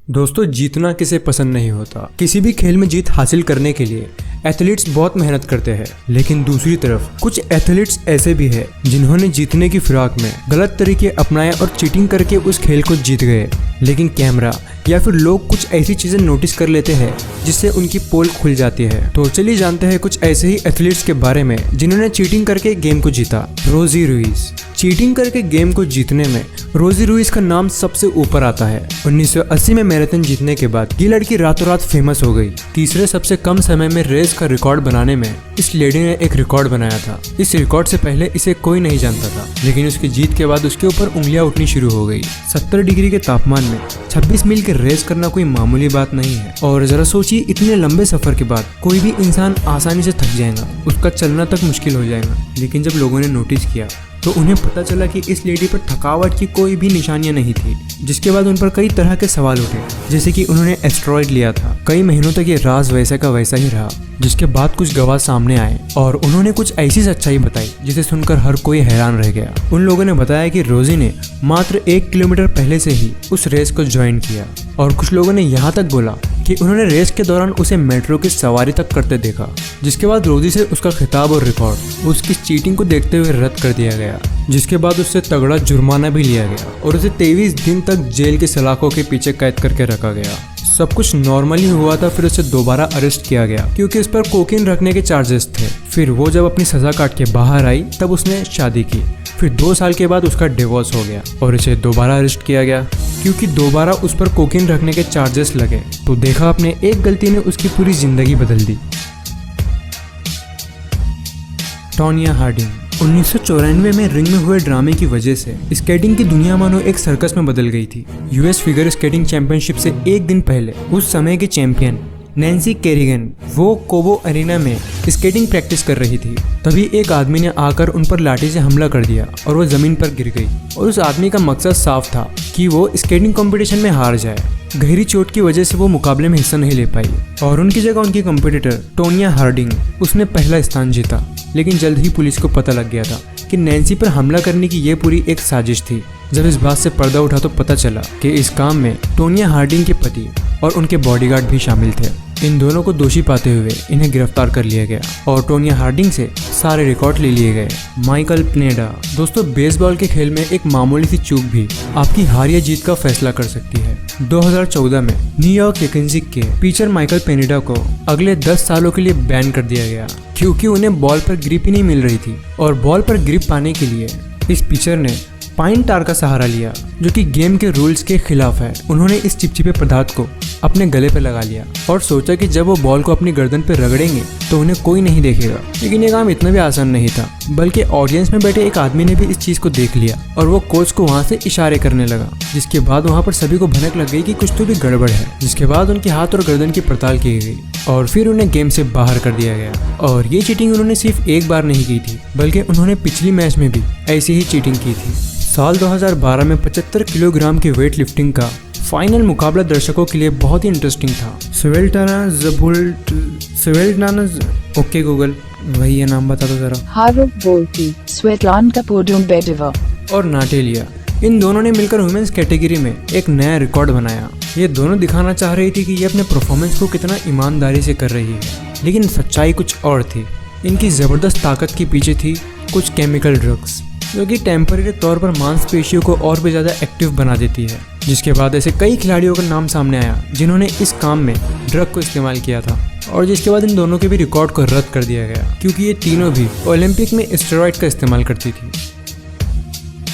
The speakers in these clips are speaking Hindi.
दोस्तों, जीतना किसे पसंद नहीं होता। किसी भी खेल में जीत हासिल करने के लिए एथलीट्स बहुत मेहनत करते हैं, लेकिन दूसरी तरफ कुछ एथलीट्स ऐसे भी हैं जिन्होंने जीतने की फिराक में गलत तरीके अपनाए और चीटिंग करके उस खेल को जीत गए। लेकिन कैमरा या फिर लोग कुछ ऐसी चीजें नोटिस कर लेते हैं जिससे उनकी पोल खुल जाती है। तो चलिए जानते हैं कुछ ऐसे ही एथलीट्स के बारे में जिन्होंने चीटिंग करके गेम को जीता। रोजी रुइस। चीटिंग करके गेम को जीतने में रोजी रुइस का नाम सबसे ऊपर आता है। 1980 में मैराथन जीतने के बाद ये लड़की रातों रात फेमस हो गई। तीसरे सबसे कम समय में रेस का रिकॉर्ड बनाने में इस लेडी ने एक रिकॉर्ड बनाया था। इस रिकॉर्ड से पहले इसे कोई नहीं जानता था, लेकिन उसकी जीत के बाद उसके ऊपर उंगलियां उठनी शुरू हो गई। 70 डिग्री के तापमान में 26 मील के रेस करना कोई मामूली बात नहीं है। और जरा सोचिए, इतने लंबे सफर के बाद कोई भी इंसान आसानी से थक जाएगा, उसका चलना तक मुश्किल हो जाएगा। लेकिन जब लोगों ने नोटिस किया तो उन्हें पता चला कि इस लेडी पर थकावट की कोई भी निशानियां नहीं थी, जिसके बाद उन पर कई तरह के सवाल उठे, जैसे कि उन्होंने एस्टेरॉयड लिया था। कई महीनों तक ये राज वैसा का वैसा ही रहा, जिसके बाद कुछ गवाह सामने आए और उन्होंने कुछ ऐसी सच्चाई बताई जिसे सुनकर हर कोई हैरान रह गया। उन लोगों ने बताया कि रोजी ने मात्र 1 किलोमीटर पहले से ही उस रेस को ज्वाइन किया, और कुछ लोगों ने यहाँ तक बोला कि उन्होंने रेस के दौरान उसे मेट्रो की सवारी तक करते देखा। जिसके बाद रोजी से उसका खिताब और रिकॉर्ड उसकी चीटिंग को देखते हुए रद्द कर दिया गया, जिसके बाद उससे तगड़ा जुर्माना भी लिया गया और उसे 23 दिन तक जेल की सलाखों के पीछे कैद करके रखा गया। सब कुछ नॉर्मली हुआ था, फिर उसे दोबारा अरेस्ट किया गया क्योंकि उस पर कोकीन रखने के चार्जेस थे। फिर वो जब अपनी सजा काट के बाहर आई तब उसने शादी की। फिर 2 साल के बाद उसका डिवोर्स हो गया और इसे दोबारा अरेस्ट किया गया क्योंकि दोबारा उस पर कोकीन रखने के चार्जेस लगे। तो देखा आपने, एक गलती ने उसकी पूरी जिंदगी बदल दी। Tonya Hardinge. 1994 में रिंग में हुए ड्रामे की वजह से स्केटिंग की दुनिया मानो एक सर्कस में बदल गई थी। यूएस फिगर स्केटिंग चैंपियनशिप से एक दिन पहले उस समय की चैंपियन नैन्सी केरिगन वो कोबो अरीना में स्केटिंग प्रैक्टिस कर रही थी। तभी एक आदमी ने आकर उन पर लाठी से हमला कर दिया और वो जमीन पर गिर गई। और उस आदमी का मकसद साफ था कि वो स्केटिंग कंपटीशन में हार जाए। गहरी चोट की वजह से वो मुकाबले में हिस्सा नहीं ले पाई और उनकी जगह उनकी कंपटीटर टोनिया हार्डिंग उसने पहला स्थान जीता। लेकिन जल्द ही पुलिस को पता लग गया था कि नैन्सी पर हमला करने की ये पूरी एक साजिश थी। जब इस बात से पर्दा उठा तो पता चला कि इस काम में टोनिया हार्डिंग के पति और उनके बॉडीगार्ड भी शामिल थे। इन दोनों को दोषी पाते हुए इन्हें गिरफ्तार कर लिया गया और टोनिया हार्डिंग से सारे रिकॉर्ड ले लिए गए। Michael Pineda. दोस्तों, बेसबॉल के खेल में एक मामूली सी चूक भी आपकी हार या जीत का फैसला कर सकती है। 2014 में न्यूयॉर्क याकिंस के पिचर माइकल पिनेडा को अगले 10 सालों के लिए बैन कर दिया गया क्योंकि उन्हें बॉल पर ग्रिप ही नहीं मिल रही थी। और बॉल पर ग्रिप पाने के लिए इस पिचर ने पाइन टार का सहारा लिया, जो कि गेम के रूल्स के खिलाफ है। उन्होंने इस चिपचिपे पदार्थ को अपने गले पर लगा लिया और सोचा कि जब वो बॉल को अपनी गर्दन पर रगड़ेंगे तो उन्हें कोई नहीं देखेगा। लेकिन ये काम इतना भी आसान नहीं था, बल्कि ऑडियंस में बैठे एक आदमी ने भी इस चीज को देख लिया और वो कोच को वहाँ से इशारे करने लगा, जिसके बाद वहाँ पर सभी को भनक लग गई कि कुछ तो भी गड़बड़ है। जिसके बाद उनके हाथ और गर्दन की पड़ताल की गई और फिर उन्हें गेम से बाहर कर दिया गया। और ये चीटिंग उन्होंने सिर्फ एक बार नहीं की थी, बल्कि उन्होंने पिछली मैच में भी ऐसी ही चीटिंग की थी। साल 2012 में 75 किलोग्राम की वेट लिफ्टिंग का फाइनल मुकाबला दर्शकों के लिए बहुत ही इंटरेस्टिंग था। स्वेटलाना ओके गूगल, वही ये नाम बता दो जरा। हारुक बोल्टी, स्वेटलाना पोडुम्बेडिवा और नाटेलिया, इन दोनों ने मिलकर वुमेन्स कैटेगरी में एक नया रिकॉर्ड बनाया। ये दोनों दिखाना चाह रही थी कि ये अपने परफॉर्मेंस को कितना ईमानदारी से कर रही है, लेकिन सच्चाई कुछ और थी। इनकी जबरदस्त ताकत के पीछे थी कुछ केमिकल ड्रग्स, जो कि टेम्परेरी तौर पर मांसपेशियों को और भी ज़्यादा एक्टिव बना देती है। जिसके बाद ऐसे कई खिलाड़ियों का नाम सामने आया जिन्होंने इस काम में ड्रग को इस्तेमाल किया था, और जिसके बाद इन दोनों के भी रिकॉर्ड को रद्द कर दिया गया क्योंकि ये तीनों भी ओलंपिक में स्टेरॉइड का इस्तेमाल करती थी।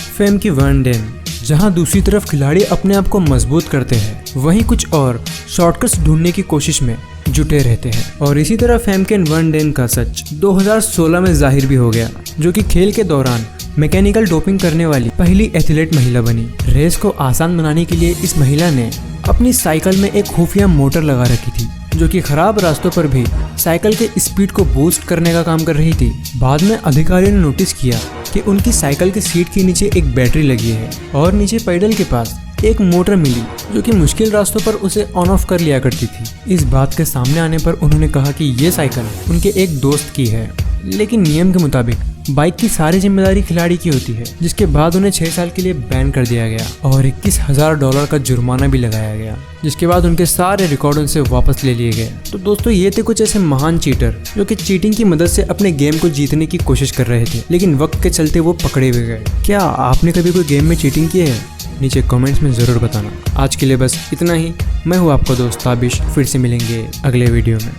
फेमके वैन डेन। जहां दूसरी तरफ खिलाड़ी अपने आप को मजबूत करते हैं, वहीं कुछ और शॉर्टकट्स ढूंढने की कोशिश में जुटे रहते हैं। और इसी तरह फेमके वैन डेन का सच 2016 में जाहिर भी हो गया, जो कि खेल के दौरान मैकेनिकल डोपिंग करने वाली पहली एथलीट महिला बनी। रेस को आसान बनाने के लिए इस महिला ने अपनी साइकिल में एक खुफिया मोटर लगा रखी थी, जो कि खराब रास्तों पर भी साइकिल के स्पीड को बूस्ट करने का काम कर रही थी। बाद में अधिकारियों ने नोटिस किया कि उनकी साइकिल की सीट के नीचे एक बैटरी लगी है और नीचे पैडल के पास एक मोटर मिली, जो कि मुश्किल रास्तों पर उसे ऑन ऑफ कर लिया करती थी। इस बात के सामने आने पर उन्होंने कहा कि ये साइकिल उनके एक दोस्त की है, लेकिन नियम के मुताबिक बाइक की सारी जिम्मेदारी खिलाड़ी की होती है, जिसके बाद उन्हें 6 साल के लिए बैन कर दिया गया और $21,000 का जुर्माना भी लगाया गया, जिसके बाद उनके सारे रिकॉर्ड उनसे वापस ले लिए गए। तो दोस्तों ये थे कुछ ऐसे महान चीटर जो कि चीटिंग की मदद से अपने गेम को जीतने की कोशिश कर रहे थे, लेकिन वक्त के चलते वो पकड़े हुए गए। क्या आपने कभी कोई गेम में चीटिंग की है? नीचे कमेंट्स में ज़रूर बताना। आज के लिए बस इतना ही। मैं हूँ आपका दोस्त ताबिश, फिर से मिलेंगे अगले वीडियो में।